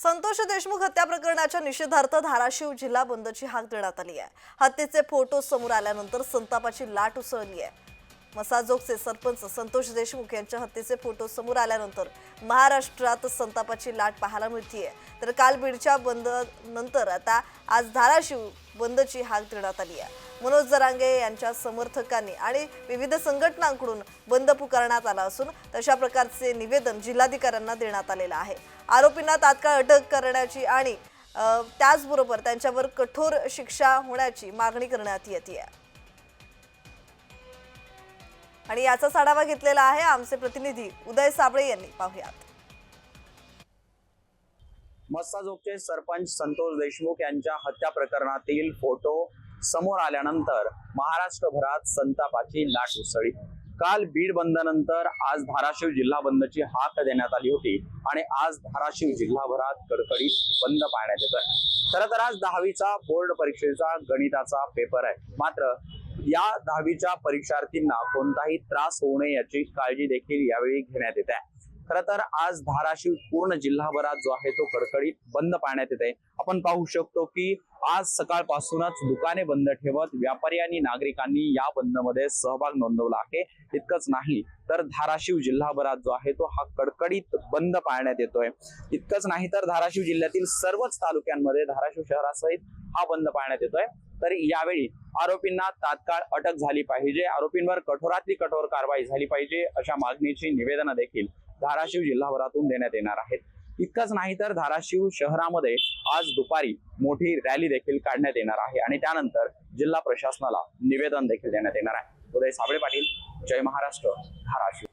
संतोष देशमुख हत्या प्रकरणाच्या निषेधार्थ धाराशिव जिल्हा बंदची हाक देण्यात आली आहे। हत्येचे फोटो समोर आल्यानंतर संतापाची लाट उसळली आहे। मसाजोगचे सरपंच संतोष देशमुख यांच्या हत्येचे फोटो समोर आल्यानंतर महाराष्ट्रात संतापाची लाट पाहायला मिळतेय। तर काल बीडच्या बंद नंतर आता आज धाराशिव बंदची हाक देण्यात आली आहे। मनोज जरांगे यांच्या समर्थकांनी आणि विविध संघटनांकडून बंद पुकारण्यात आला असून तशा प्रकारचे निवेदन जिल्हाधिकाऱ्यांना देण्यात आलेले आहे। आरोपींना तात्काळ अटक करण्याची आणि त्याचबरोबर त्यांच्यावर कठोर शिक्षा होण्याची मागणी करण्यात येते। आणि याचाच आढावा घेतलेला आहे आमचे प्रतिनिधी उदय साबळे यांनी। पाहूयात। मस्साजोगचे सरपंच संतोष देशमुख यांच्या हत्या प्रकरणातील फोटो समोर आल्यानंतर महाराष्ट्रभरात संतापाची लाट उसळली। काल बीड बंदनंतर आज धाराशिव जिल्हा बंदची हाक देण्यात आली होती आणि आज धाराशिव जिल्हाभरात कडकडीत बंद पाळण्यात येतोय। खरं तर आज 10वीचा बोर्ड परीक्षेचा गणिताचा पेपर आहे। मात्र या 10वीच्या परीक्षार्थींना कोणताही त्रास होऊ नये याची काळजी देखील यावेळी घेण्यात येत आहे। खरं तर आज धाराशिव पूर्ण जिल्हाभरात जो आहे तो कडकडीत बंद पाळण्यात येत आहे। आपण पाहू शकतो की आज सकाळपासूनच दुकाने बंद ठेवत व्यापारी आणि नागरिकांनी या बंदमध्ये सहभाग नोंदवला आहे। इतकंच नाही तर धाराशिव जिल्हाभरात जो आहे तो हा कडकडीत बंद पाळण्यात येतोय। इतकंच नाही तर धाराशिव जिल्ह्यातील सर्वच तालुक्यांमध्ये धाराशिव शहरासहित हा बंद पाळण्यात येतोय। तर यावेळी आरोपींना तात्काळ अटक झाली पाहिजे, आरोपींवर कठोरातली कठोर कारवाई झाली पाहिजे अशा मागणीची निवेदनं देखील धाराशिव जिल्हाभरातून देण्यात येणार आहेत। इतकंच नाही तर धाराशिव शहरामध्ये आज दुपारी मोठी रॅली देखील काढण्यात येणार आहे आणि त्यानंतर जिल्हा प्रशासनाला निवेदन देखील देण्यात येणार आहे। उदय साबळे पाटील, जय महाराष्ट्र, धाराशिव।